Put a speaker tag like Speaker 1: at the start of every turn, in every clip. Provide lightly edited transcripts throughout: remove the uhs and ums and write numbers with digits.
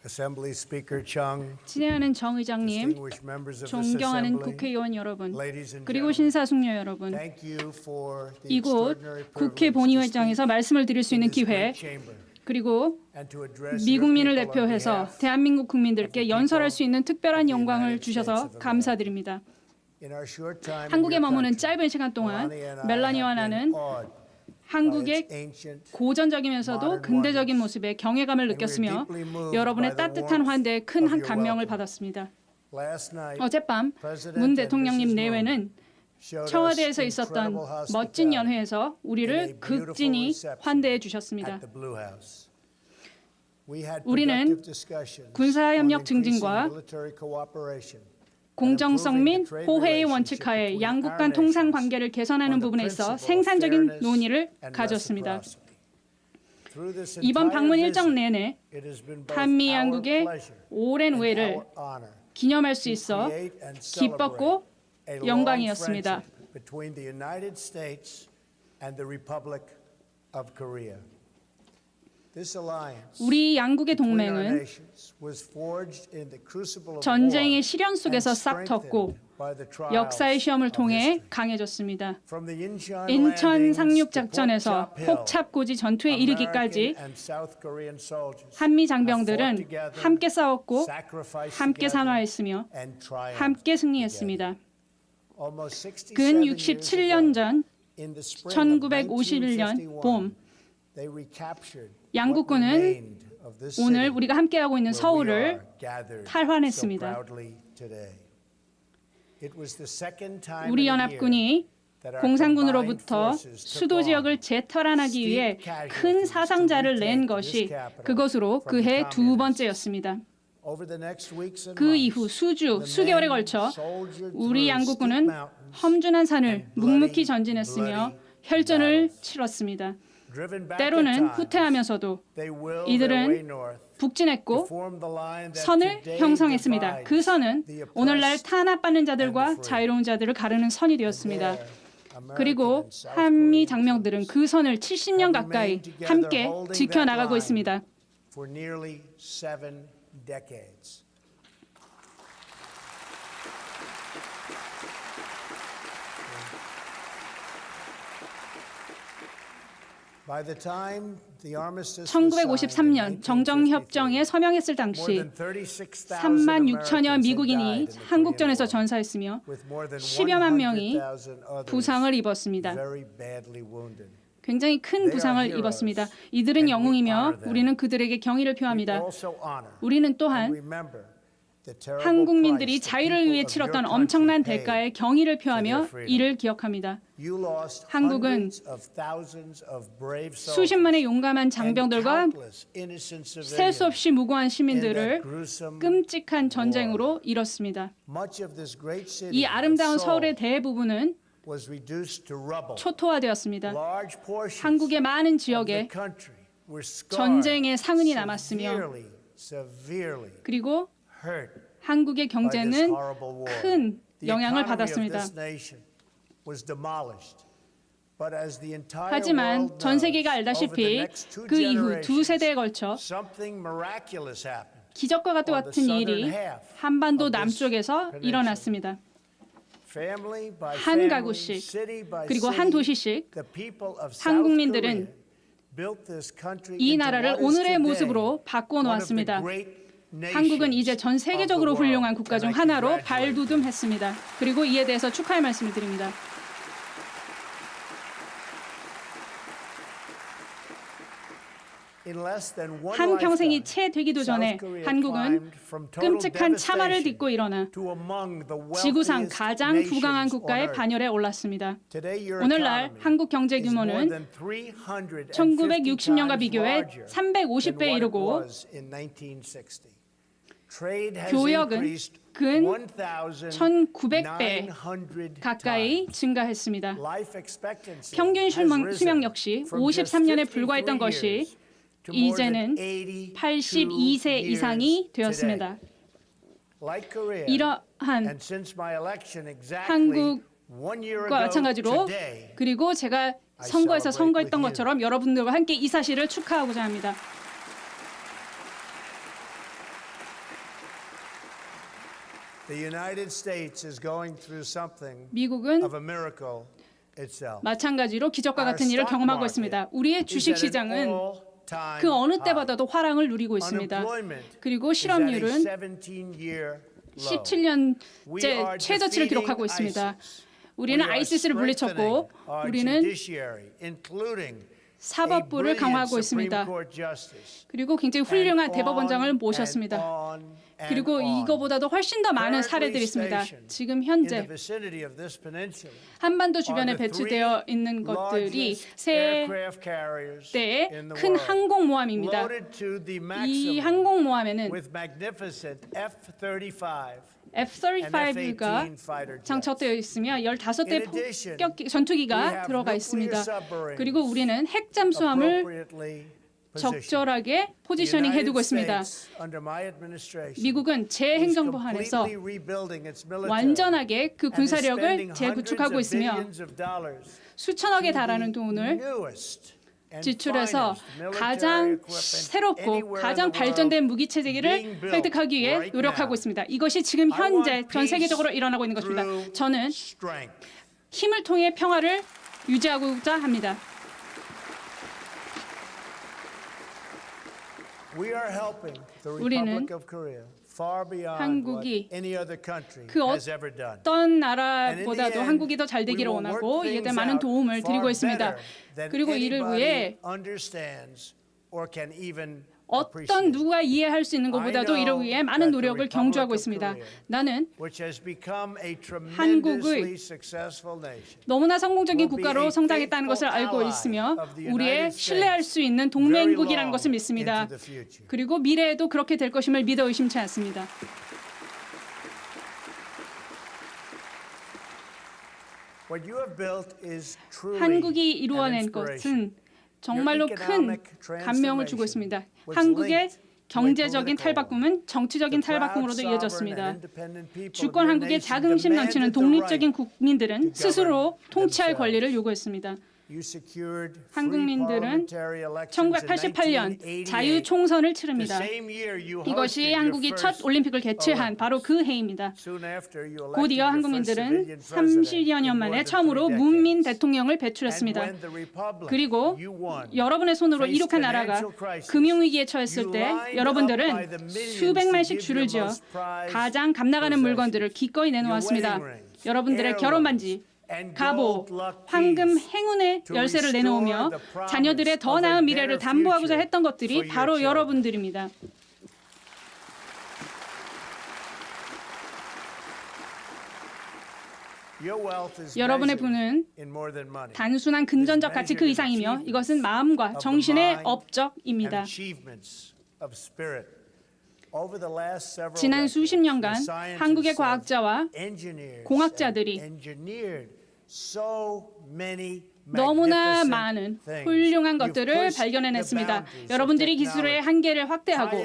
Speaker 1: Assembly Speaker Chung,
Speaker 2: 친애하는 정 의장님,
Speaker 1: distinguished members of this
Speaker 2: 존경하는
Speaker 1: assembly,
Speaker 2: 국회의원 여러분,
Speaker 1: ladies and
Speaker 2: 그리고
Speaker 1: gentlemen,
Speaker 2: 신사숙녀 여러분,
Speaker 1: thank you for the
Speaker 2: 이곳
Speaker 1: extraordinary
Speaker 2: 국회
Speaker 1: privilege to
Speaker 2: 본의회장에서
Speaker 1: speak
Speaker 2: 말씀을 드릴 수
Speaker 1: in
Speaker 2: 있는
Speaker 1: this
Speaker 2: 기회,
Speaker 1: great chamber
Speaker 2: 그리고
Speaker 1: and to address your
Speaker 2: 미국민을
Speaker 1: people on
Speaker 2: 대표해서
Speaker 1: behalf
Speaker 2: 대한민국 국민들께 연설할 수 있는 특별한
Speaker 1: of the
Speaker 2: 영광을
Speaker 1: United States
Speaker 2: 주셔서
Speaker 1: of America.
Speaker 2: 감사드립니다.
Speaker 1: In our short time in
Speaker 2: 한국에
Speaker 1: your
Speaker 2: 머무는
Speaker 1: country,
Speaker 2: 짧은 시간 동안
Speaker 1: Melania and I
Speaker 2: 멜라니와
Speaker 1: have
Speaker 2: 나는
Speaker 1: been awed by
Speaker 2: 한국의
Speaker 1: its ancient
Speaker 2: 고전적이면서도 근대적인 모습에 경외감을 느꼈으며 여러분의 따뜻한 환대에 큰 한 감명을 받았습니다.
Speaker 1: last night.
Speaker 2: 어젯밤
Speaker 1: President
Speaker 2: 문
Speaker 1: and
Speaker 2: 대통령님
Speaker 1: Mrs.
Speaker 2: 내외는
Speaker 1: showed us
Speaker 2: 청와대에서 있었던
Speaker 1: incredible
Speaker 2: 멋진
Speaker 1: hospitality
Speaker 2: 연회에서
Speaker 1: in a
Speaker 2: 우리를
Speaker 1: beautiful
Speaker 2: 극진히
Speaker 1: reception
Speaker 2: 환대해 주셨습니다.
Speaker 1: at the Blue House. We had
Speaker 2: 우리는
Speaker 1: productive discussions
Speaker 2: 군사협력
Speaker 1: on
Speaker 2: 증진과
Speaker 1: increasing military cooperation
Speaker 2: 공정성 및 호혜의 원칙 하에 양국 간 통상 관계를 개선하는 부분에 있어 생산적인 논의를 가졌습니다. 이번 방문 일정 내내 한미 양국의 오랜 우애를 기념할 수 있어 기뻤고 영광이었습니다. 우리 양국의 동맹은 전쟁의 시련 속에서 싹텄고 역사의 시험을 통해 강해졌습니다. 인천 상륙 작전에서 폭착고지 전투에 이르기까지 한미 장병들은 함께 싸웠고 함께 산화했으며 함께 승리했습니다. 근 67년 전 1951년 봄 양국군은 오늘 우리가 함께하고 있는 서울을 탈환했습니다. 우리 연합군이 공산군으로부터 수도 지역을 재탈환하기 위해 큰 사상자를 낸 것이 그것으로 그해 두 번째였습니다. 그 이후 수개월에 걸쳐 우리 양국군은 험준한 산을 묵묵히 전진했으며 혈전을 치렀습니다. 때로는 후퇴하면서도 이들은 북진했고 선을 형성했습니다. 그 선은 오늘날 탄압받는 자들과 자유로운 자들을 가르는 선이 되었습니다. 그리고 한미 장병들은 그 선을 70년 가까이 함께 지켜나가고 있습니다.
Speaker 1: By the time the armistice was
Speaker 2: 1953년 정정협정에 서명했을 당시 3만 6천여 미국인이 한국전에서 전사했으며 10여만 명이 부상을 입었습니다. 굉장히 큰 부상을 입었습니다. 이들은 영웅이며 우리는 그들에게 경의를 표합니다. 우리는 또한 한국민들이 자유를 위해 치렀던 엄청난 대가에 경의를 표하며 이를 기억합니다. 한국은 수십만의 용감한 장병들과 셀 수 없이 무고한 시민들을 끔찍한 전쟁으로 잃었습니다. 이 아름다운 서울의 대부분은 초토화되었습니다. 한국의 많은 지역에 전쟁의 상흔이 남았으며 그리고 한국의 경제는 큰 영향을 받았습니다. 하지만 전 세계가 알다시피 그 이후 두 세대에 걸쳐 기적과 같은 일이 한반도 남쪽에서 일어났습니다. 한 가구씩 그리고 한 도시씩 한국민들은 이 나라를 오늘의 모습으로 바꿔놓았습니다. 한국은 이제 전 세계적으로 훌륭한 국가 중 하나로 발돋움했습니다. 그리고 이에 대해서 축하의 말씀을 드립니다. 한 평생이 채 되기도 전에 한국은 끔찍한 참화를 딛고 일어나 지구상 가장 부강한 국가의 반열에 올랐습니다. 오늘날 한국 경제 규모는 1960년과 비교해 350배에 이르고 교역은 근 1900배 가까이 증가했습니다. 평균 수명 역시 53년에 불과했던 것이 이제는 82세 이상이 되었습니다. 이러한 한국과 마찬가지로 그리고 제가 선거에서 선거했던 것처럼 여러분들과 함께 이 사실을 축하하고자 합니다.
Speaker 1: The United States is going through something
Speaker 2: 미국은
Speaker 1: of a miracle itself.
Speaker 2: 마찬가지로 기적과 같은 일을 경험하고 있습니다. 우리의 주식 시장은 그 어느 때보다도 화랑을 누리고 있습니다. 그리고 실업률은 17년째 최저치를 기록하고 있습니다. 우리는 ISIS를 물리쳤고 우리는 사법부를 강화하고 있습니다. 그리고 굉장히 훌륭한 대법원장을 모셨습니다. 그리고 이거보다도 훨씬 더 많은 사례들이 있습니다. 지금 현재 한반도 주변에 배치되어 있는 것들이 세 대의 큰 항공모함입니다. 이 항공모함에는 F-35가 장착되어 있으며 15대 폭격 전투기가 들어가 있습니다. 그리고 우리는 핵 잠수함을 적절하게 포지셔닝 해두고 있습니다. 미국은 제 행정부 안에서 완전하게 그 군사력을 재구축하고 있으며 수천억에 달하는 돈을 지출해서 가장 새롭고 가장 발전된 무기 체계를 획득하기 위해 노력하고 있습니다. 이것이 지금 현재 전 세계적으로 일어나고 있는 것입니다. 저는 힘을 통해 평화를 유지하고자 합니다. 우리는 한국이 그 어떤 나라보다도 한국이 더 잘 되기를 원하고 이에 대해 많은 도움을 드리고 있습니다. 그리고 이를 위해 어떤 누가 이해할 수 있는 것보다도 이를 위해 많은 노력을 경주하고 있습니다. 나는 한국의 너무나 성공적인 국가로 성장했다는 것을 알고 있으며 우리의 신뢰할 수 있는 동맹국이라는 것을 믿습니다. 그리고 미래에도 그렇게 될 것임을 믿어 의심치 않습니다. 한국이 이루어낸 것은 정말로 큰 감명을 주고 있습니다. 한국의 경제적인 탈바꿈은 정치적인 탈바꿈으로도 이어졌습니다. 주권 한국의 자긍심 넘치는 독립적인 국민들은 스스로 통치할 권리를 요구했습니다. 한국민들은 1988년 자유총선을 치릅니다. 이것이 한국이 첫 올림픽을 개최한 바로 그 해입니다. 곧이어 한국민들은 30여 년 만에 처음으로 문민 대통령을 배출했습니다. 그리고 여러분의 손으로 이룩한 나라가 금융위기에 처했을 때 여러분들은 수백만씩 줄을 지어 가장 값나가는 물건들을 기꺼이 내놓았습니다. 여러분들의 결혼 반지, 갑오, 황금 행운의 열쇠를 내놓으며 자녀들의 더 나은 미래를 담보하고자 했던 것들이 바로 여러분들입니다. 여러분의 부는 단순한 금전적 가치 그 이상이며 이것은 마음과 정신의 업적입니다. 지난 수십 년간 한국의 과학자와 공학자들이 너무나 많은 훌륭한 것들을 발견해냈습니다. 여러분들이 기술의 한계를 확대하고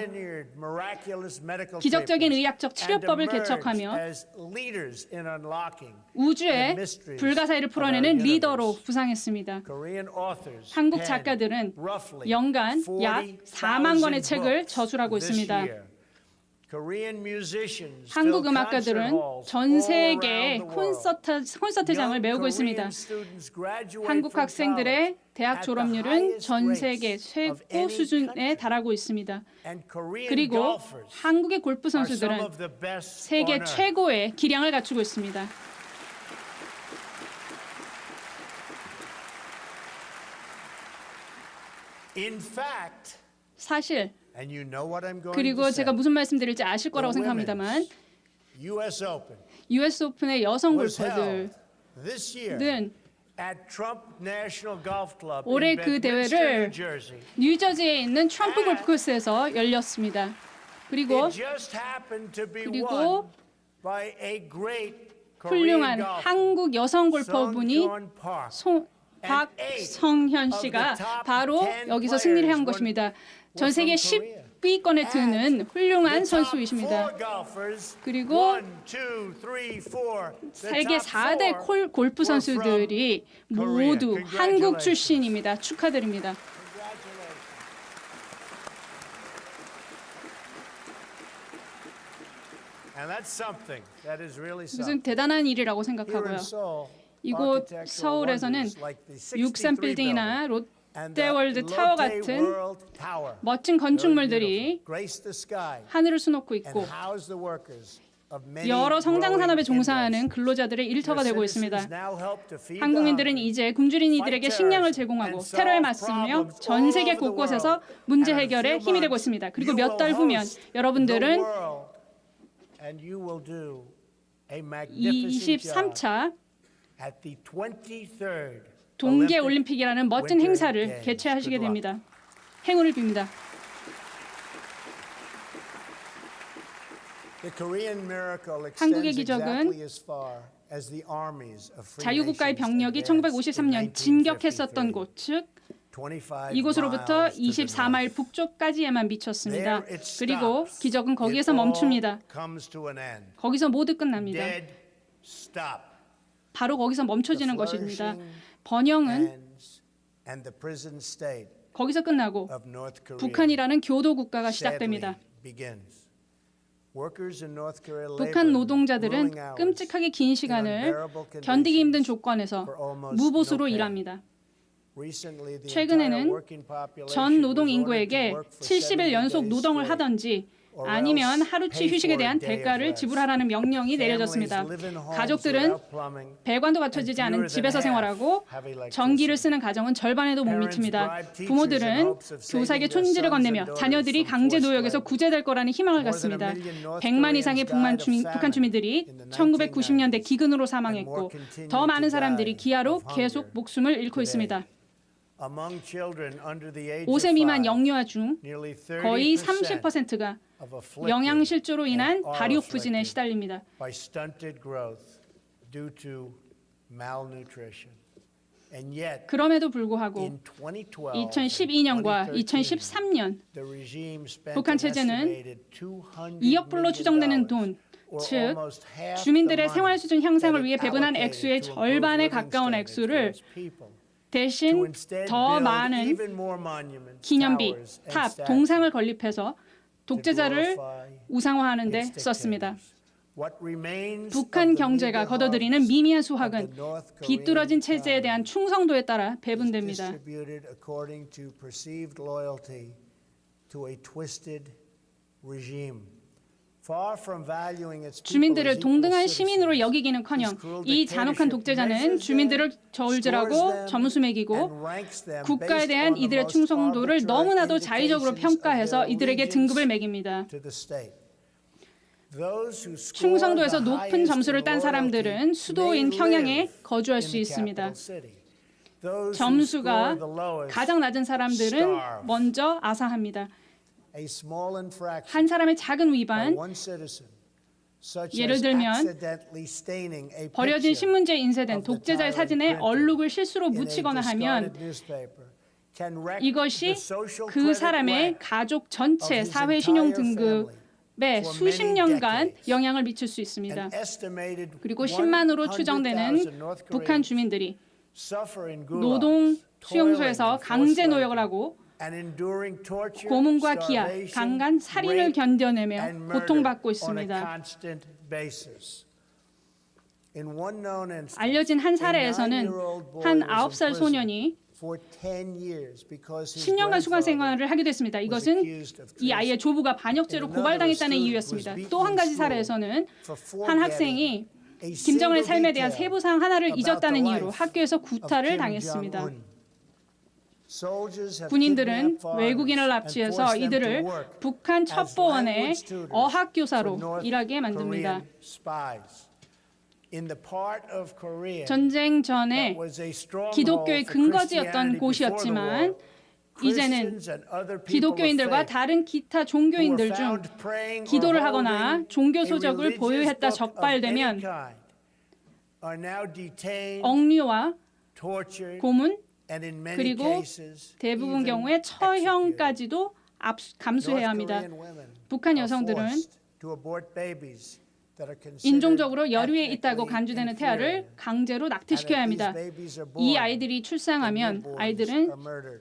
Speaker 2: 기적적인 의학적 치료법을 개척하며 우주의 불가사의를 풀어내는 리더로 부상했습니다. 한국 작가들은 연간 약 4만 권의 책을 저술하고 있습니다. 한국 음악가들은 전 세계의 콘서트장을 메우고 있습니다. 한국 학생들의 대학 졸업률은 전 세계 최고 수준에 달하고 있습니다. 그리고 한국의 골프 선수들은 세계 최고의 기량을 갖추고 있습니다. 사실 그리고 제가 무슨 말씀드릴지 아실 거라고 생각합니다만 US 오픈의 여성 골퍼들은 올해 그 대회를 뉴저지에 있는 트럼프 골프 코스에서 열렸습니다. 그리고 훌륭한 한국 여성 골퍼분이 박성현 씨가 바로 여기서 승리를 한 것입니다. 전 세계 10위권에 드는 훌륭한 선수이십니다. 그리고 세계 4대 골프 선수들이 모두 한국 출신입니다. 축하드립니다.
Speaker 1: And that's something. That is really something.
Speaker 2: 무슨 대단한 일이라고
Speaker 1: Here
Speaker 2: 생각하고요.
Speaker 1: in Seoul,
Speaker 2: 이곳
Speaker 1: architectural
Speaker 2: 서울에서는
Speaker 1: wonders like the 63
Speaker 2: 63 빌딩이나
Speaker 1: building and the
Speaker 2: 롯데월드 타워
Speaker 1: Lotte
Speaker 2: 같은
Speaker 1: World Tower.
Speaker 2: 멋진 건축물들이
Speaker 1: Grace the sky
Speaker 2: 하늘을 수놓고
Speaker 1: and
Speaker 2: 있고
Speaker 1: house the workers of many
Speaker 2: 여러 성장 산업에
Speaker 1: growing
Speaker 2: 종사하는
Speaker 1: industries.
Speaker 2: 근로자들의 일터가 되고 있습니다.
Speaker 1: Citizens now help to feed the
Speaker 2: 한국민들은
Speaker 1: hungry,
Speaker 2: 이제 굶주린 이들에게 식량을 제공하고 테러에 맞서며 전 세계 곳곳에서 문제 해결에 힘이 되고 있습니다. 그리고 몇 달 후면 여러분들은
Speaker 1: the world, and you will do a magnificent job
Speaker 2: 23차
Speaker 1: at the 23rd
Speaker 2: 동계
Speaker 1: Olympic
Speaker 2: 올림픽이라는 멋진
Speaker 1: Winter
Speaker 2: 행사를
Speaker 1: Games.
Speaker 2: 개최하시게
Speaker 1: Good luck.
Speaker 2: 됩니다. 행운을 빕니다.
Speaker 1: The Korean miracle
Speaker 2: 한국의
Speaker 1: extends
Speaker 2: 기적은
Speaker 1: exactly as far as the armies of free
Speaker 2: 자유국가의
Speaker 1: nations
Speaker 2: 병력이
Speaker 1: advanced
Speaker 2: 1953년
Speaker 1: in
Speaker 2: 진격했었던
Speaker 1: 1953.
Speaker 2: 곳, 즉
Speaker 1: 25
Speaker 2: 이곳으로부터
Speaker 1: miles to the
Speaker 2: 24마일
Speaker 1: north.
Speaker 2: 북쪽까지에만 미쳤습니다.
Speaker 1: There it
Speaker 2: 그리고
Speaker 1: stops.
Speaker 2: 기적은 거기에서
Speaker 1: It all
Speaker 2: 멈춥니다.
Speaker 1: comes to an end.
Speaker 2: 거기서 모두 끝납니다.
Speaker 1: Dead stop.
Speaker 2: 바로 거기서 멈춰지는
Speaker 1: The
Speaker 2: 것입니다.
Speaker 1: flourishing
Speaker 2: 번영은
Speaker 1: ends and the prison state
Speaker 2: 거기서 끝나고
Speaker 1: of North Korea
Speaker 2: 북한이라는 교도 국가가
Speaker 1: sadly
Speaker 2: 시작됩니다.
Speaker 1: begins. Workers in North Korea
Speaker 2: 북한
Speaker 1: labored
Speaker 2: 노동자들은
Speaker 1: grueling hours
Speaker 2: 끔찍하게 긴 시간을
Speaker 1: unbearable conditions
Speaker 2: 견디기 힘든 조건에서
Speaker 1: for almost
Speaker 2: 무보수로
Speaker 1: no pay.
Speaker 2: 일합니다.
Speaker 1: Recently, the
Speaker 2: 최근에는
Speaker 1: entire working population
Speaker 2: 전 노동
Speaker 1: was ordered to
Speaker 2: 인구에게
Speaker 1: work for
Speaker 2: 70일
Speaker 1: 70
Speaker 2: 연속
Speaker 1: days
Speaker 2: 노동을
Speaker 1: straight.
Speaker 2: 하든지
Speaker 1: or
Speaker 2: 아니면
Speaker 1: else
Speaker 2: 하루치
Speaker 1: pay
Speaker 2: 휴식에
Speaker 1: for a
Speaker 2: 대한
Speaker 1: day of
Speaker 2: 대가를
Speaker 1: rest.
Speaker 2: 지불하라는 명령이
Speaker 1: Families
Speaker 2: 내려졌습니다.
Speaker 1: live in homes
Speaker 2: 가족들은
Speaker 1: without plumbing,
Speaker 2: 배관도 갖춰지지
Speaker 1: and
Speaker 2: 않은
Speaker 1: fewer than
Speaker 2: 집에서
Speaker 1: half
Speaker 2: 생활하고
Speaker 1: have electricity.
Speaker 2: 전기를 쓰는 가정은 절반에도 못
Speaker 1: Parents
Speaker 2: 미칩니다.
Speaker 1: bribe teachers in
Speaker 2: 부모들은
Speaker 1: hopes of saving
Speaker 2: 교사에게
Speaker 1: their
Speaker 2: 촌지를
Speaker 1: sons
Speaker 2: 건네며
Speaker 1: and
Speaker 2: 자녀들이
Speaker 1: daughters from
Speaker 2: 강제
Speaker 1: forced
Speaker 2: 노역에서
Speaker 1: labor.
Speaker 2: 구제될 거라는 희망을
Speaker 1: More than a
Speaker 2: 갖습니다.
Speaker 1: million North
Speaker 2: 100만 이상의
Speaker 1: Koreans died of
Speaker 2: 북한
Speaker 1: famine
Speaker 2: 주민들이
Speaker 1: in the
Speaker 2: 1990년대
Speaker 1: 1990s,
Speaker 2: 기근으로
Speaker 1: and
Speaker 2: 사망했고
Speaker 1: more continue
Speaker 2: 더 많은
Speaker 1: to
Speaker 2: 사람들이
Speaker 1: die
Speaker 2: 기아로
Speaker 1: of hunger
Speaker 2: 계속 목숨을 잃고
Speaker 1: today.
Speaker 2: 있습니다.
Speaker 1: Among children under the age
Speaker 2: 5세
Speaker 1: of
Speaker 2: 미만
Speaker 1: 5,
Speaker 2: 영유아 중
Speaker 1: nearly
Speaker 2: 거의
Speaker 1: 30%
Speaker 2: 30%가
Speaker 1: of afflicted
Speaker 2: 영양실조로 인한
Speaker 1: and are
Speaker 2: 발육부진에
Speaker 1: afflicted
Speaker 2: 시달립니다.
Speaker 1: by stunted growth due to malnutrition. And yet,
Speaker 2: 그럼에도 불구하고
Speaker 1: in 2012,
Speaker 2: 2012년과
Speaker 1: 2013,
Speaker 2: 2013년
Speaker 1: the regime spent
Speaker 2: 북한
Speaker 1: an
Speaker 2: 체제는
Speaker 1: estimated $200
Speaker 2: 2억 불로 추정되는 돈,
Speaker 1: or
Speaker 2: 즉
Speaker 1: almost half the
Speaker 2: 주민들의
Speaker 1: money
Speaker 2: 생활 수준 향상을
Speaker 1: that
Speaker 2: 위해
Speaker 1: it
Speaker 2: 배분한
Speaker 1: allocated
Speaker 2: 액수의
Speaker 1: to improve
Speaker 2: 절반에
Speaker 1: living
Speaker 2: 가까운
Speaker 1: standards for
Speaker 2: 액수를
Speaker 1: its people, to
Speaker 2: 대신
Speaker 1: instead
Speaker 2: 더
Speaker 1: build
Speaker 2: 많은
Speaker 1: even more monuments,
Speaker 2: 기념비,
Speaker 1: towers, and
Speaker 2: 탑,
Speaker 1: statues
Speaker 2: 동상을 건립해서
Speaker 1: to
Speaker 2: 독재자를
Speaker 1: glorify
Speaker 2: 우상화하는 데
Speaker 1: its
Speaker 2: 썼습니다.
Speaker 1: dictators. What remains
Speaker 2: 북한
Speaker 1: of the
Speaker 2: 경제가
Speaker 1: meager
Speaker 2: 거둬들이는
Speaker 1: harvest
Speaker 2: 미미한
Speaker 1: of the
Speaker 2: 수확은
Speaker 1: North Korean
Speaker 2: 비뚤어진 체제에 대한
Speaker 1: economy
Speaker 2: 충성도에 따라
Speaker 1: is
Speaker 2: 배분됩니다.
Speaker 1: distributed according to perceived loyalty to a twisted regime. Far from valuing its people
Speaker 2: 주민들을
Speaker 1: as equal
Speaker 2: 동등한 시민으로
Speaker 1: citizens,
Speaker 2: 여기기는커녕
Speaker 1: this cruel
Speaker 2: 이 잔혹한
Speaker 1: dictatorship
Speaker 2: 독재자는
Speaker 1: measures
Speaker 2: 주민들을
Speaker 1: them,
Speaker 2: 저울질하고
Speaker 1: scores them,
Speaker 2: 점수 매기고
Speaker 1: and ranks them
Speaker 2: 국가에
Speaker 1: based
Speaker 2: 대한
Speaker 1: on the
Speaker 2: 이들의
Speaker 1: most
Speaker 2: 충성도를
Speaker 1: arbitrary
Speaker 2: 너무나도 자의적으로
Speaker 1: indications of
Speaker 2: 평가해서
Speaker 1: their
Speaker 2: 이들에게 등급을
Speaker 1: allegiance
Speaker 2: 매깁니다.
Speaker 1: to the state. Those who score
Speaker 2: 충성도에서
Speaker 1: the
Speaker 2: 높은
Speaker 1: highest
Speaker 2: 점수를
Speaker 1: in
Speaker 2: 딴 사람들은
Speaker 1: loyalty
Speaker 2: 수도인
Speaker 1: may
Speaker 2: 평양에
Speaker 1: live
Speaker 2: 거주할
Speaker 1: in
Speaker 2: 수
Speaker 1: the
Speaker 2: 있습니다.
Speaker 1: capital city. Those who
Speaker 2: 점수가
Speaker 1: score the lowest
Speaker 2: 가장 낮은 사람들은
Speaker 1: starve.
Speaker 2: 먼저 아사합니다.
Speaker 1: A small infraction
Speaker 2: 한 사람의 작은
Speaker 1: by
Speaker 2: 위반,
Speaker 1: one citizen, such
Speaker 2: 예를
Speaker 1: as
Speaker 2: 들면
Speaker 1: accidentally staining a
Speaker 2: 버려진
Speaker 1: picture
Speaker 2: 신문지에 인쇄된
Speaker 1: of the
Speaker 2: 독재자의
Speaker 1: tyrant
Speaker 2: 사진에
Speaker 1: printed
Speaker 2: 얼룩을 실수로
Speaker 1: in a
Speaker 2: 묻히거나 하면
Speaker 1: discarded newspaper can wreck
Speaker 2: 이것이
Speaker 1: the social
Speaker 2: 그
Speaker 1: credit
Speaker 2: 사람의
Speaker 1: rank
Speaker 2: 가족 전체
Speaker 1: of his
Speaker 2: 사회
Speaker 1: entire
Speaker 2: 신용
Speaker 1: family
Speaker 2: 등급에
Speaker 1: for
Speaker 2: 수십
Speaker 1: many
Speaker 2: 년간
Speaker 1: decades.
Speaker 2: 영향을 미칠 수 있습니다.
Speaker 1: An estimated
Speaker 2: 그리고 10만으로
Speaker 1: 100,000
Speaker 2: 추정되는
Speaker 1: North
Speaker 2: 북한
Speaker 1: Koreans
Speaker 2: 주민들이
Speaker 1: suffer in gulags,
Speaker 2: 노동 수용소에서
Speaker 1: toiling in
Speaker 2: 강제
Speaker 1: forced
Speaker 2: 노역을
Speaker 1: labor,
Speaker 2: 하고
Speaker 1: and enduring torture,
Speaker 2: 고문과 기아,
Speaker 1: starvation,
Speaker 2: 강간, 살인을
Speaker 1: rape,
Speaker 2: 견뎌내며
Speaker 1: and murder
Speaker 2: 고통받고
Speaker 1: on a
Speaker 2: 있습니다.
Speaker 1: constant basis. In one known instance,
Speaker 2: 알려진 한 사례에서는
Speaker 1: a 9-year-old boy
Speaker 2: 한
Speaker 1: was in
Speaker 2: 9살
Speaker 1: prison
Speaker 2: 소년이
Speaker 1: for 10 years because his
Speaker 2: 10년간 수감
Speaker 1: grandfather
Speaker 2: 생활을 하게 됐습니다.
Speaker 1: was
Speaker 2: 이것은
Speaker 1: accused of
Speaker 2: 이
Speaker 1: treason.
Speaker 2: 아이의 조부가 반역죄로 고발당했다는 이유였습니다. 또 한 가지 사례에서는 한 학생이 김정은의 삶에 대한 세부사항 하나를 잊었다는 이유로 학교에서 구타를 당했습니다. 군인들은 외국인을 납치해서 이들을 북한 첩보원의 어학교사로 일하게 만듭니다. 전쟁 전에 기독교의 근거지였던 곳이었지만 이제는 기독교인들과 다른 기타 종교인들 중 기도를 하거나 종교 소적을 보유했다 적발되면 억류와 고문 그리고 대부분 경우에 처형까지도 감수해야 합니다. 북한 여성들은 인종적으로 여류에 있다고 간주되는 태아를 강제로 낙태시켜야 합니다. 이 아이들이 출생하면 아이들은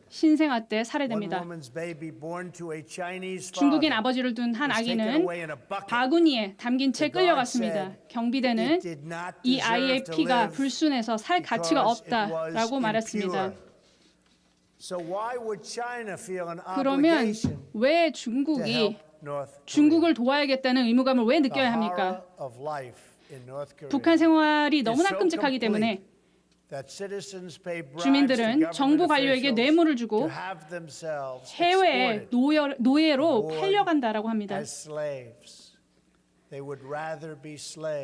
Speaker 2: 신생아 때 살해됩니다. 중국인 아버지를 둔 한 아기는 바구니에 담긴 채 끌려갔습니다. 경비대는 이 아이의 피가 불순해서 살 가치가 없다라고 말했습니다. 그러면 왜 중국을 도와야겠다는 의무감을 왜 느껴야 합니까? 북한 생활이 너무나 끔찍하기 때문에 주민들은 정부 관료에게 뇌물을 주고 해외에 노예로 팔려간다라고 합니다.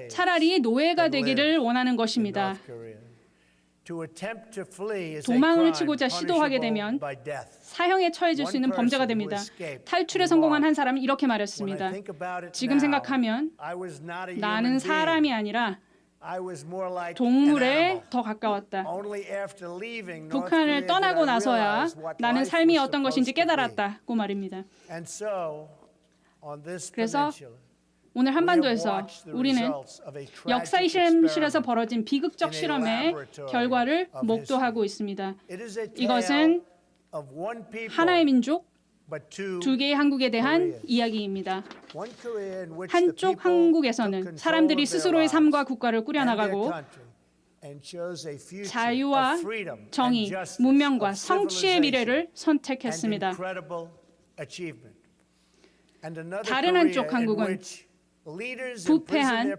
Speaker 2: 차라리 노예가 되기를 원하는 것입니다. 도망을 치고자 시도하게 되면 사형에 처해질 수 있는 범죄가 됩니다. 탈출에 성공한 한 사람은 이렇게 말했습니다. 지금 생각하면 나는 사람이 아니라 동물에 더 가까웠다. 북한을 떠나고 나서야 나는 삶이 어떤 것인지 깨달았다고 말입니다. 그래서 오늘 한반도에서 우리는 역사의 실험실에서 벌어진 비극적 실험의 결과를 목도하고 있습니다. 이것은 하나의 민족, 두 개의 한국에 대한 이야기입니다. 한쪽 한국에서는 사람들이 스스로의 삶과 국가를 꾸려나가고 자유와 정의, 문명과 성취의 미래를 선택했습니다. 다른 한쪽 한국은 부패한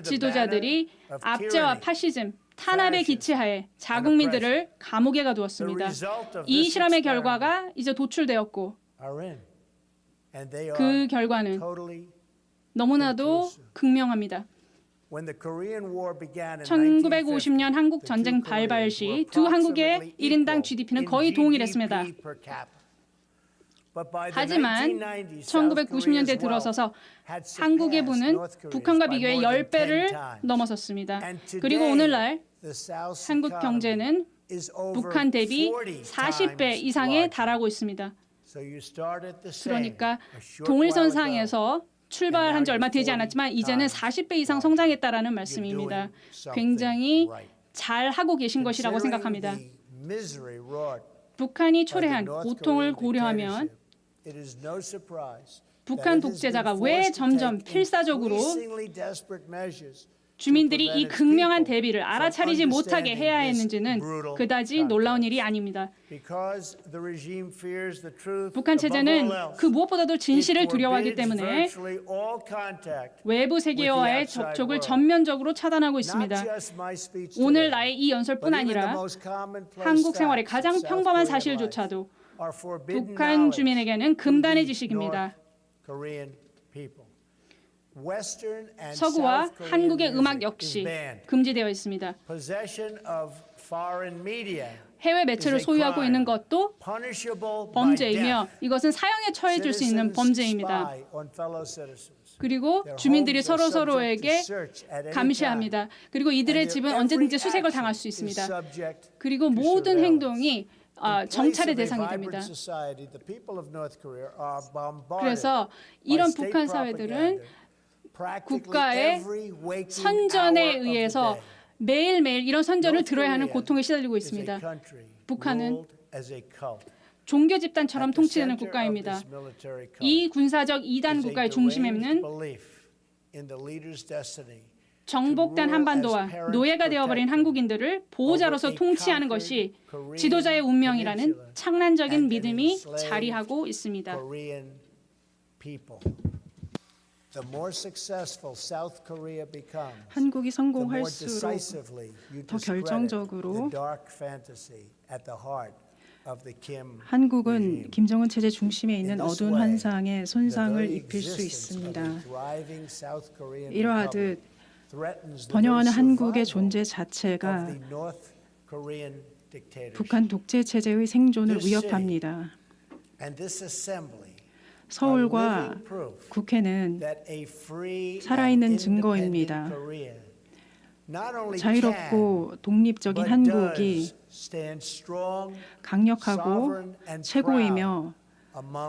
Speaker 2: 지도자들이 압제와 파시즘, 탄압의 기치하에 자국민들을 감옥에 가두었습니다. 이 실험의 결과가 이제 도출되었고 그 결과는 너무나도 극명합니다. 1950년 한국 전쟁 발발 시 두 한국의 1인당 GDP는 거의 동일했습니다. 하지만 1990년대 들어서서 한국의 부는 북한과 비교해 10배를 넘어섰습니다. 그리고 오늘날 한국 경제는 북한 대비 40배 이상에 달하고 있습니다. 그러니까 동일선상에서 출발한 지 얼마 되지 않았지만 이제는 40배 이상 성장했다라는 말씀입니다. 굉장히 잘 하고 계신 것이라고 생각합니다. 북한이 초래한 고통을 고려하면 북한 독재자가 왜 점점 필사적으로 주민들이 이 극명한 대비를 알아차리지 못하게 해야 했는지는 그다지 놀라운 일이 아닙니다. 북한 체제는 그 무엇보다도 진실을 두려워하기 때문에 외부 세계와의 접촉을 전면적으로 차단하고 있습니다. 오늘 나의 이 연설뿐 아니라 한국 생활의 가장 평범한 사실조차도 북한 주민에게는 금단의 지식입니다. 서구와 한국의 음악 역시 금지되어 있습니다. 해외 매체를 소유하고 있는 것도 범죄이며 이것은 사형에 처해질 수 있는 범죄입니다. 그리고 주민들이 서로에게 감시합니다. 그리고 이들의 집은 언제든지 수색을 당할 수 있습니다. 그리고 모든 행동이 정찰의 대상이 됩니다. 그래서 이런 북한 사회들은 국가의 선전에 의해서 매일매일 이런 선전을 들어야 하는 고통에 시달리고 있습니다. 북한은 종교 집단처럼 통치되는 국가입니다. 이 군사적 이단 국가의 중심에는 정복된 한반도와 노예가 되어버린 한국인들을 보호자로서 통치하는 것이 지도자의 운명이라는 창란적인 믿음이 자리하고 있습니다.
Speaker 3: 한국이 성공할수록 더 결정적으로 한국은 김정은 체제 중심에 있는 어두운 환상에 손상을 입힐 수 있습니다. 이러하듯 번영하는 한국의 존재 자체가 북한 독재 체제의 생존을 위협합니다. 서울과 국회는 살아있는 증거입니다. 자유롭고 독립적인 한국이 강력하고 최고이며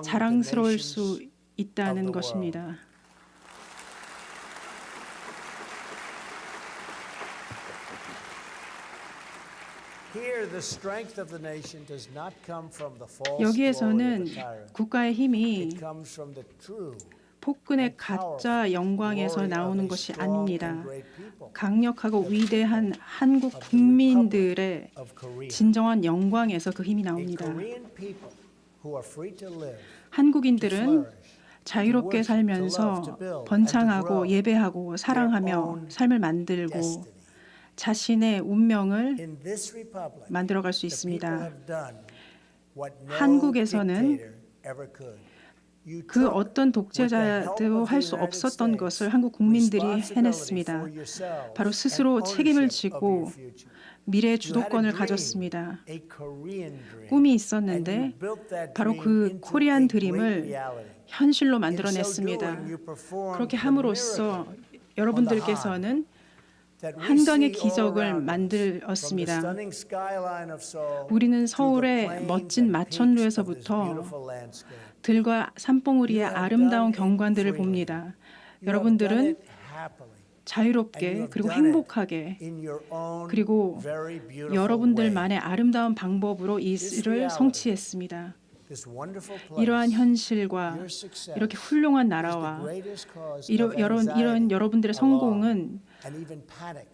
Speaker 3: 자랑스러울 수 있다는 것입니다.
Speaker 1: Here, the strength of the nation does not come from the false glory
Speaker 3: 여기에서는
Speaker 1: of the tyrant.
Speaker 3: 국가의 힘이
Speaker 1: It comes from the true
Speaker 3: 폭군의 가짜 영광에서 나오는 것이 아닙니다. 강력하고 위대한 한국 국민들의
Speaker 1: of Korea.
Speaker 3: 진정한 영광에서 그 힘이
Speaker 1: A
Speaker 3: 나옵니다.
Speaker 1: Korean people who are free to live,
Speaker 3: 한국인들은
Speaker 1: flourish,
Speaker 3: 자유롭게 살면서 번창하고 예배하고 사랑하며 삶을 만들고
Speaker 1: destiny.
Speaker 3: 자신의 운명을
Speaker 1: In this republic,
Speaker 3: 만들어갈 수
Speaker 1: the people
Speaker 3: 있습니다.
Speaker 1: have done what no
Speaker 3: 한국에서는
Speaker 1: dictator ever could. You
Speaker 3: 그
Speaker 1: took
Speaker 3: 어떤
Speaker 1: with the help
Speaker 3: 독재자도
Speaker 1: of
Speaker 3: 할
Speaker 1: the
Speaker 3: 수
Speaker 1: United
Speaker 3: 없었던
Speaker 1: States
Speaker 3: 것을 한국 국민들이
Speaker 1: responsibility
Speaker 3: 해냈습니다.
Speaker 1: for yourselves
Speaker 3: 바로
Speaker 1: and
Speaker 3: 스스로
Speaker 1: ownership
Speaker 3: 책임을
Speaker 1: of
Speaker 3: 지고
Speaker 1: your future.
Speaker 3: 미래의
Speaker 1: You had a
Speaker 3: 주도권을
Speaker 1: dream,
Speaker 3: 가졌습니다.
Speaker 1: a Korean dream,
Speaker 3: 꿈이
Speaker 1: and
Speaker 3: 있었는데
Speaker 1: you built that
Speaker 3: 바로
Speaker 1: dream
Speaker 3: 그
Speaker 1: into
Speaker 3: 코리안
Speaker 1: a great
Speaker 3: 드림을
Speaker 1: reality.
Speaker 3: 현실로
Speaker 1: In so
Speaker 3: 만들어냈습니다.
Speaker 1: doing, you performed
Speaker 3: 그렇게
Speaker 1: the
Speaker 3: 함으로써
Speaker 1: miracle
Speaker 3: 여러분들께서는
Speaker 1: that we
Speaker 3: 한강의
Speaker 1: see all
Speaker 3: 기적을
Speaker 1: around us. From the
Speaker 3: 만들었습니다.
Speaker 1: stunning skyline of Seoul
Speaker 3: 우리는
Speaker 1: to the
Speaker 3: 서울의
Speaker 1: plains
Speaker 3: 멋진
Speaker 1: and peaks of this
Speaker 3: 마천루에서부터
Speaker 1: beautiful landscape.
Speaker 3: 들과 산봉우리의 아름다운 경관들을 봅니다.
Speaker 1: You have done
Speaker 3: 여러분들은
Speaker 1: it happily, and you
Speaker 3: 자유롭게
Speaker 1: have
Speaker 3: 그리고
Speaker 1: done it
Speaker 3: 행복하게
Speaker 1: in your own
Speaker 3: 그리고
Speaker 1: very beautiful way.
Speaker 3: 여러분들만의 아름다운 방법으로 이 일을 성취했습니다.
Speaker 1: This wonderful place,
Speaker 3: 이러한 현실과
Speaker 1: your success,
Speaker 3: 이렇게 훌륭한
Speaker 1: is the
Speaker 3: 나라와
Speaker 1: greatest cause of
Speaker 3: 이런
Speaker 1: anxiety,
Speaker 3: 여러분들의
Speaker 1: alarm,
Speaker 3: 성공은
Speaker 1: and even panic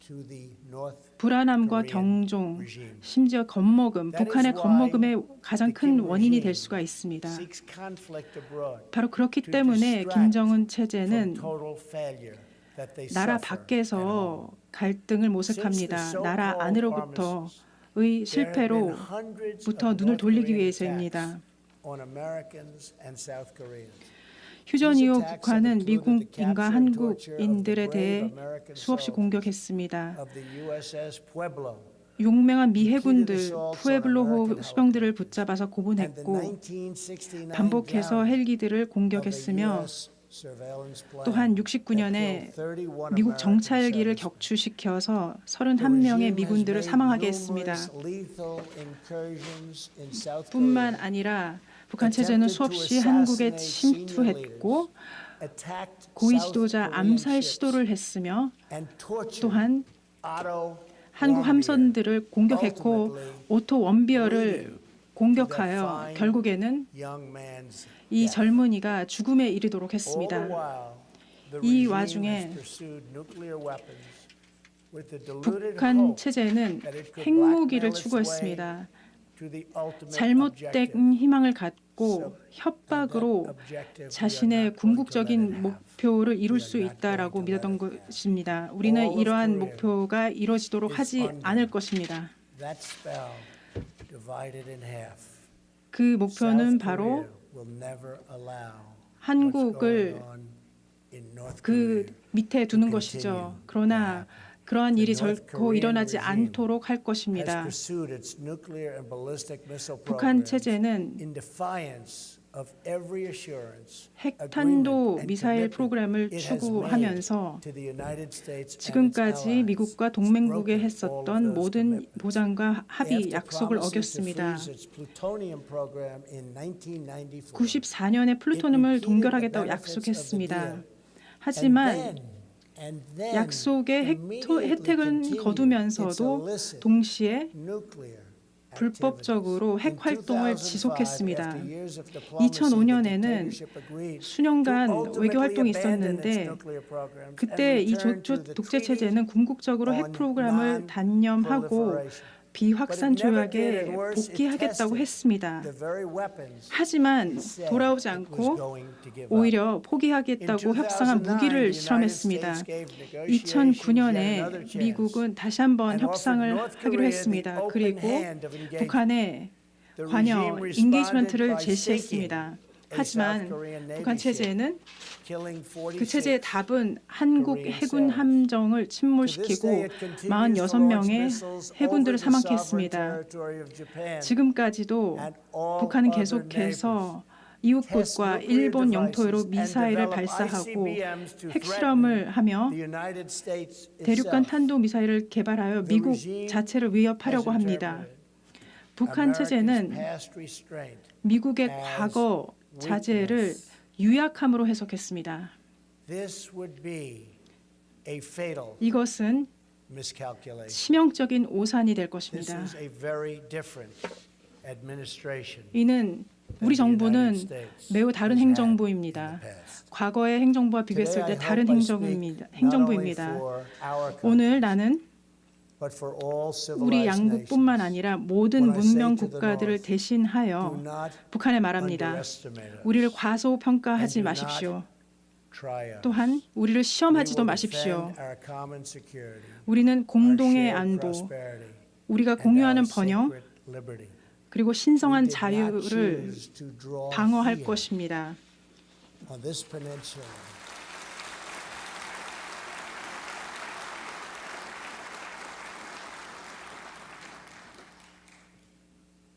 Speaker 1: to the North
Speaker 3: 불안함과
Speaker 1: Korean
Speaker 3: 경종,
Speaker 1: regime.
Speaker 3: 심지어 겁먹음,
Speaker 1: That is
Speaker 3: 북한의
Speaker 1: why
Speaker 3: 겁먹음의 가장
Speaker 1: the
Speaker 3: 큰
Speaker 1: Kim
Speaker 3: 원인이
Speaker 1: regime
Speaker 3: 될 수가 있습니다.
Speaker 1: seeks conflict abroad
Speaker 3: 바로 그렇기
Speaker 1: to
Speaker 3: 때문에
Speaker 1: distract
Speaker 3: 김정은
Speaker 1: from
Speaker 3: 체제는
Speaker 1: total failure that they
Speaker 3: 나라
Speaker 1: suffer at home.
Speaker 3: 밖에서 갈등을 모색합니다. 나라 안으로부터의 실패로부터 눈을 돌리기 위해서입니다.
Speaker 1: on Americans and South Koreans.
Speaker 3: 휴전 이후 북한은 미국인과 한국인들에 대해 수없이 공격했습니다.
Speaker 1: Of the USS Pueblo
Speaker 3: 용맹한 미 해군들 푸에블로 수병들을 붙잡아서
Speaker 1: and the
Speaker 3: 고문했고
Speaker 1: 1969
Speaker 3: 반복해서 헬기들을
Speaker 1: of the
Speaker 3: 공격했으며
Speaker 1: US surveillance plane
Speaker 3: 또한
Speaker 1: that
Speaker 3: 69년에
Speaker 1: killed 31
Speaker 3: 미국
Speaker 1: American
Speaker 3: 정찰기를
Speaker 1: servicemen.
Speaker 3: 격추시켜서
Speaker 1: The
Speaker 3: 31명의
Speaker 1: regime
Speaker 3: 미군들을
Speaker 1: has made
Speaker 3: 사망하게 했습니다.
Speaker 1: numerous lethal incursions in South
Speaker 3: 뿐만
Speaker 1: Korea,
Speaker 3: 아니라 북한 체제는 수없이 한국에 침투했고
Speaker 1: attacked
Speaker 3: 고위
Speaker 1: South
Speaker 3: 지도자
Speaker 1: Korean
Speaker 3: 암살
Speaker 1: ships,
Speaker 3: 시도를 했으며
Speaker 1: and tortured
Speaker 3: 또한
Speaker 1: Otto
Speaker 3: 한국
Speaker 1: Warmbier.
Speaker 3: 함선들을 공격했고 오토 원비어를 공격하여 결국에는
Speaker 1: Young man's
Speaker 3: 이
Speaker 1: death.
Speaker 3: 젊은이가 죽음에 이르도록
Speaker 1: All the
Speaker 3: 했습니다.
Speaker 1: while, the
Speaker 3: 이
Speaker 1: regime
Speaker 3: 와중에
Speaker 1: has pursued nuclear weapons with the deluded
Speaker 3: 북한
Speaker 1: hope
Speaker 3: 체제는
Speaker 1: that it could
Speaker 3: 핵무기를
Speaker 1: blackmail its way
Speaker 3: 추구했습니다.
Speaker 1: to the ultimate
Speaker 3: 잘못된
Speaker 1: objective.
Speaker 3: 희망을 갖고
Speaker 1: So,
Speaker 3: 협박으로
Speaker 1: and that objective we are
Speaker 3: 자신의
Speaker 1: not going to let it
Speaker 3: 궁극적인
Speaker 1: happen.
Speaker 3: 목표를 이룰
Speaker 1: We
Speaker 3: 수
Speaker 1: are not
Speaker 3: 있다라고
Speaker 1: going to
Speaker 3: 믿었던
Speaker 1: let it happen.
Speaker 3: 것입니다. 우리는
Speaker 1: All of
Speaker 3: 이러한
Speaker 1: Korea
Speaker 3: 목표가 이루어지도록
Speaker 1: is
Speaker 3: 하지
Speaker 1: under
Speaker 3: 않을 것입니다.
Speaker 1: That spell divided in half.
Speaker 3: 그 목표는
Speaker 1: South
Speaker 3: 바로
Speaker 1: Korea will never allow
Speaker 3: 한국을
Speaker 1: what's going on in North
Speaker 3: 그
Speaker 1: Korea
Speaker 3: 밑에 두는
Speaker 1: to
Speaker 3: 것이죠.
Speaker 1: continue.
Speaker 3: 그러나 그러한 일이
Speaker 1: The North
Speaker 3: 결코
Speaker 1: Korean
Speaker 3: 일어나지
Speaker 1: regime
Speaker 3: 않도록 할
Speaker 1: has
Speaker 3: 것입니다.
Speaker 1: pursued its nuclear and ballistic missile
Speaker 3: 북한
Speaker 1: programs
Speaker 3: 체제는
Speaker 1: in defiance of every assurance,
Speaker 3: 핵탄도
Speaker 1: agreement, and
Speaker 3: 미사일
Speaker 1: commitment
Speaker 3: 프로그램을
Speaker 1: it has made
Speaker 3: 추구하면서
Speaker 1: to the United States and its
Speaker 3: 지금까지
Speaker 1: allies.
Speaker 3: 미국과
Speaker 1: It's
Speaker 3: 동맹국에
Speaker 1: broken all of
Speaker 3: 했었던
Speaker 1: those
Speaker 3: 모든
Speaker 1: commitments.
Speaker 3: 보장과 합의,
Speaker 1: After
Speaker 3: 약속을
Speaker 1: promising to
Speaker 3: 어겼습니다.
Speaker 1: freeze its plutonium program in 1994,
Speaker 3: 94년에 플루토늄을 동결하겠다고 약속했습니다. 하지만 약속의 혜택은 거두면서도 동시에 불법적으로 핵 활동을 지속했습니다. 2005년에는 수년간 외교 활동이 있었는데 그때 이 독재 체제는 궁극적으로 핵 프로그램을 단념하고 비확산 조약에 복귀하겠다고 했습니다. 하지만 돌아오지 않고 오히려 포기하겠다고 협상한 무기를 실험했습니다. 2009년에 미국은 다시 한번 협상을 하기로 했습니다. 그리고 북한에 관여, 인게이지먼트를 제시했습니다. 하지만 북한 체제는 그 체제의 답은 한국 해군 함정을 침몰시키고 46명의 해군들을 사망케 했습니다. 지금까지도 북한은 계속해서 이웃국과 일본 영토로 미사일을 발사하고 핵실험을 하며 대륙간 탄도미사일을 개발하여 미국 자체를 위협하려고 합니다. 북한 체제는 미국의 과거 자제를 유약함으로 해석했습니다. 이것은
Speaker 1: miscalculation.
Speaker 3: 치명적인 오산이 될
Speaker 1: This
Speaker 3: 것입니다.
Speaker 1: is a very different administration
Speaker 3: 이는 우리 정부는 매우 다른 행정부입니다. 과거의 행정부와 비교했을 때 다른 행정부입니다. 오늘 나는 우리 양국뿐만 아니라 모든 문명 국가들을 대신하여 북한에 말합니다. 우리를 과소평가하지 마십시오. 또한 우리를 시험하지도 마십시오. 우리는 공동의 안보, 우리가 공유하는 번영, 그리고 신성한 자유를 방어할 것입니다.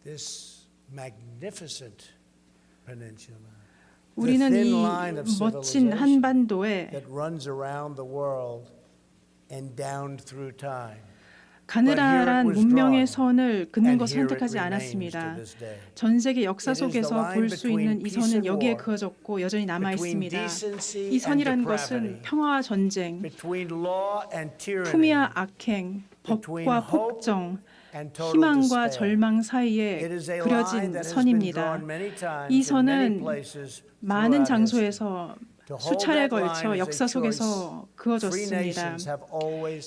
Speaker 1: This magnificent peninsula,
Speaker 3: 우리는 이 멋진 한반도에
Speaker 1: that runs around the world and down through time.
Speaker 3: 가느다란 문명의 선을 긋는 것을 선택하지 않았습니다. 전 세계 역사 속에서 볼 수 있는 이 선은 여기에 그어졌고 여전히 남아 있습니다. 이 선이라는 것은 평화와 전쟁, 품위와 악행, 법과 폭정, 희망과 절망 사이에 그려진 선입니다. 이 선은 많은 장소에서 수차례에 걸쳐 역사 속에서 그어졌습니다.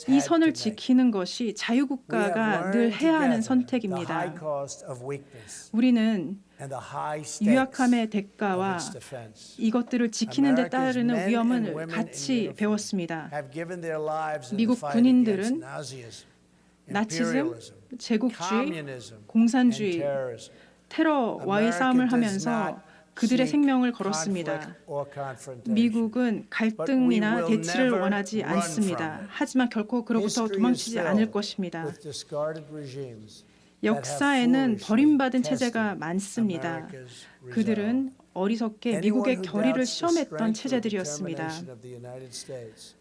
Speaker 3: 이 선을 지키는 것이 자유국가가 늘 해야 하는 선택입니다. 우리는 유약함의 대가와 이것들을 지키는 데 따르는 위험을 같이 배웠습니다. 미국 군인들은 나치즘, 제국주의, 공산주의, 테러와의 싸움을 하면서 그들의 생명을 걸었습니다. 미국은 갈등이나 대치를 원하지 않습니다. 하지만 결코 그로부터 도망치지 않을 것입니다. 역사에는 버림받은 체제가 많습니다. 그들은 어리석게 미국의 결의를 시험했던 체제들이었습니다.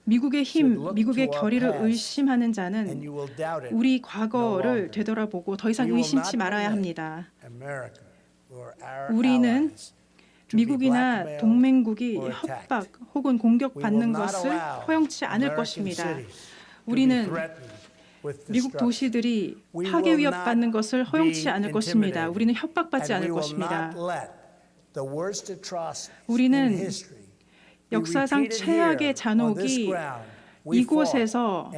Speaker 3: 미국의 힘, 미국의 결의를 의심하는 자는 우리 과거를 되돌아보고 더 이상 의심치 말아야 합니다. 우리는 미국이나 동맹국이 협박 혹은 공격받는 것을 허용치 않을 것입니다. 우리는 미국 도시들이 파괴 위협받는 것을 허용치 않을 것입니다. 우리는 협박받지 않을 것입니다. 우리는 역사상 최악의 잔혹이 이곳에서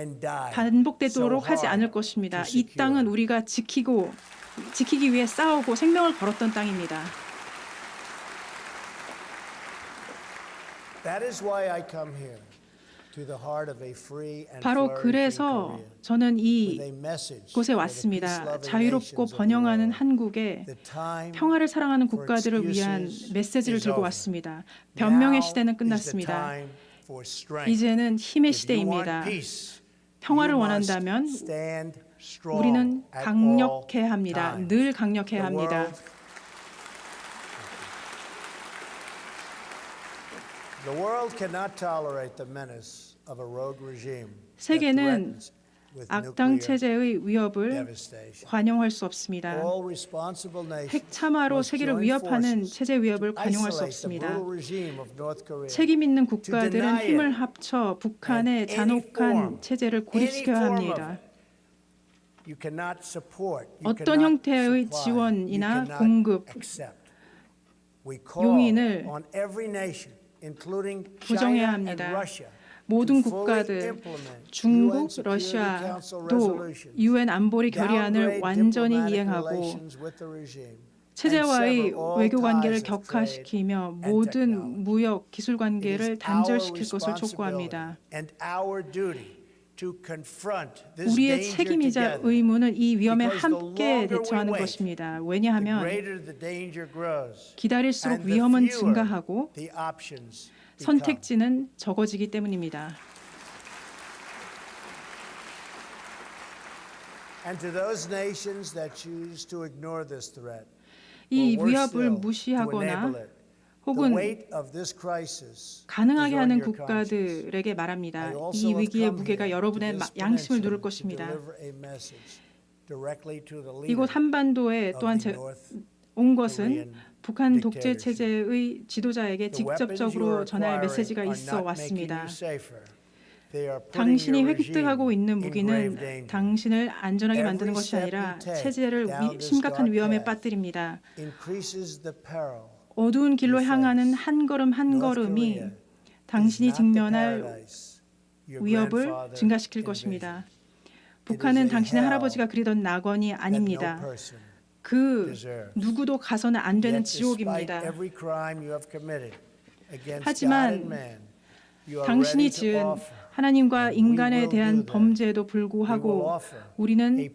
Speaker 3: 반복되도록 하지 않을 것입니다. 이 땅은 우리가 지키기 위해 싸우고 생명을 걸었던 땅입니다. 바로 그래서 저는 이곳에 왔습니다. 자유롭고 번영하는 한국에 평화를 사랑하는 국가들을 위한 메시지를 들고 왔습니다. 변명의 시대는 끝났습니다. 이제는 힘의 시대입니다. 평화를 원한다면 우리는 강력해야 합니다. 늘 강력해야 합니다. 세계는 악당 체제의 위협을 관용할 수 없습니다. 핵참화로 세계를 위협하는 체제 위협을 관용할 수 없습니다. 책임 있는 국가들은 힘을 합쳐 북한의 잔혹한 체제를 고립시켜야 합니다. 어떤 형태의 지원이나 공급, 용인을 부정해야 합니다. 모든 국가들, 중국, 러시아도 UN 안보리 결의안을 완전히 이행하고 체제와의 외교 관계를 격화시키며 모든 무역, 기술 관계를 단절시킬 것을 촉구합니다. 우리의 책임이자 의무는 이 위험에 함께 대처하는 것입니다. 왜냐하면 기다릴수록 위험은 증가하고 선택지는 적어지기 때문입니다. 이 위협을 무시하거나 혹은 가능하게 하는 국가들에게 말합니다. 이 위기의 무게가 여러분의 양심을 누를 것입니다. 이곳 한반도에 또한 온 것은 북한 독재 체제의 지도자에게 직접적으로 전할 메시지가 있어 왔습니다. 당신이 획득하고 있는 무기는 당신을 안전하게 만드는 것이 아니라 체제를 심각한 위험에 빠뜨립니다. 어두운 길로 향하는 한 걸음 한 걸음이 당신이 직면할 위협을 증가시킬 것입니다. 북한은 당신의 할아버지가 그리던 낙원이 아닙니다. 그 누구도 가서는 안 되는 지옥입니다. 하지만 당신이 지은 하나님과 인간에 대한 범죄에도 불구하고 우리는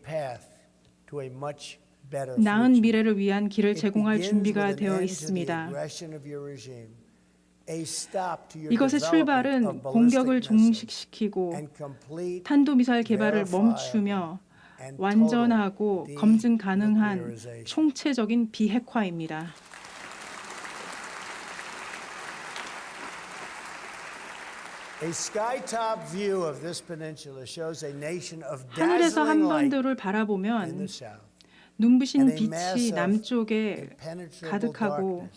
Speaker 3: 나은 미래를 위한 길을 제공할 준비가 되어 있습니다. 이것의 출발은 공격을 종식시키고 탄도미사일 개발을 멈추며 완전하고 검증 가능한 총체적인 비핵화입니다. 하늘에서 한반도를 바라보면 눈부신 빛이 남쪽에 가득하고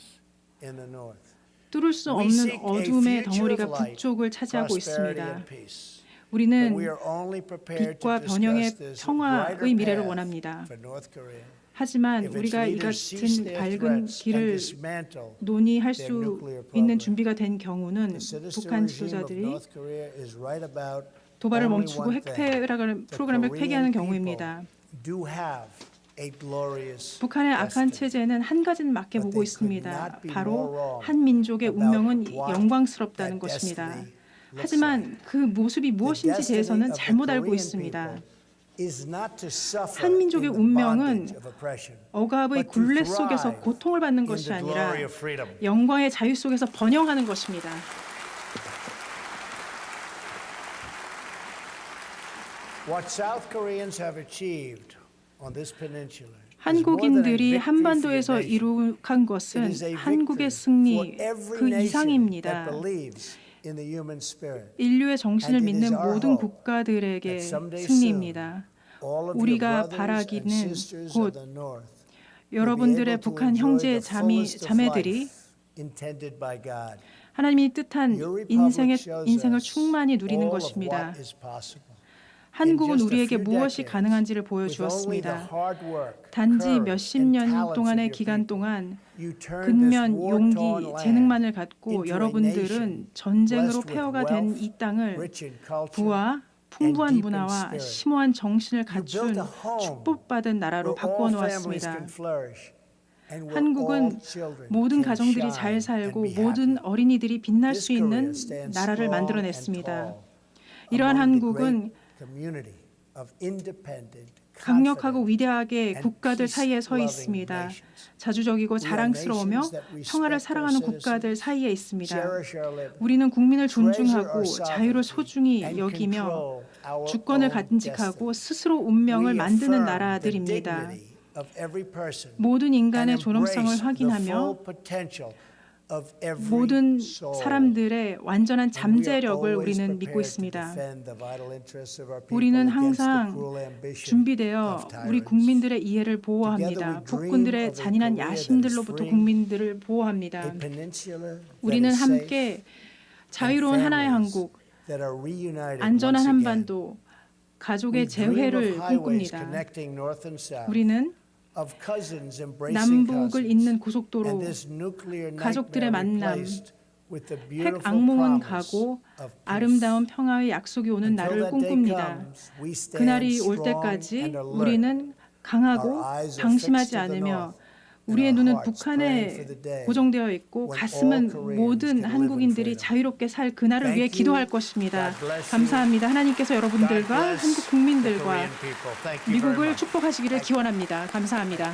Speaker 3: 뚫을 수 없는 어둠의 덩어리가 북쪽을 차지하고 있습니다. 우리는 빛과 번영의 평화의 미래를 원합니다. 하지만 우리가 이 같은 밝은 길을 논의할 수 있는 준비가 된 경우는 북한 지도자들이 도발을 멈추고 핵 프로그램을 폐기하는 경우입니다. 북한의 악한 체제는 한 가지는 맞게 보고 있습니다. 바로 한 민족의 운명은 영광스럽다는 것입니다. 하지만 그 모습이 무엇인지 대해서는 잘못 알고 있습니다. 한 민족의 운명은 억압의 굴레 속에서 고통을 받는 것이 아니라 영광의 자유 속에서 번영하는 것입니다. 한국인들이 한반도에서 이룩한 것은 한국의 승리 그 이상입니다. 인류의 정신을 믿는 모든 국가들에게 승리입니다. 우리가 바라기는 곧 여러분들의 북한 형제 자매들이 하나님이 뜻한 인생을 충만히 누리는 것입니다. 한국은 우리에게 무엇이 가능한지를 보여주었습니다. 단지 몇십 년 동안의 기간 동안 근면, 용기, 재능만을 갖고 여러분들은 전쟁으로 폐허가 된 이 땅을 부와 풍부한 문화와 심오한 정신을 갖춘 축복받은 나라로 바꾸어 놓았습니다. 한국은 모든 가정들이 잘 살고 모든 어린이들이 빛날 수 있는 나라를 만들어냈습니다. 이러한 한국은 강력하고 위대하게 국가들 사이에 서 있습니다. 자주적이고 자랑스러우며 평화를 사랑하는 국가들 사이에 있습니다. 우리는 국민을 존중하고 자유를 소중히 여기며 주권을 간직하고 스스로 운명을 만드는 나라들입니다. 모든 인간의 존엄성을 확인하며 모든 사람들의 완전한 잠재력을 우리는 믿고 있습니다. 우리는 항상 준비되어 우리 국민들의 이해를 보호합니다. 폭군들의 잔인한 야심들로부터 국민들을 보호합니다. 우리는 함께 자유로운 하나의 한국, 안전한 한반도, 가족의 재회를 꿈꿉니다. 우리는 남북을 잇는 고속도로, 가족들의 만남, 핵 악몽은 가고 아름다운 평화의 약속이 오는 날을 꿈꿉니다. 그날이 올 때까지 우리는 강하고 방심하지 않으며 우리의 눈은 북한에 고정되어 있고 가슴은 모든 한국인들이 자유롭게 살 그날을 위해 기도할 것입니다. 감사합니다. 하나님께서 여러분들과 한국 국민들과 미국을 축복하시기를 기원합니다. 감사합니다.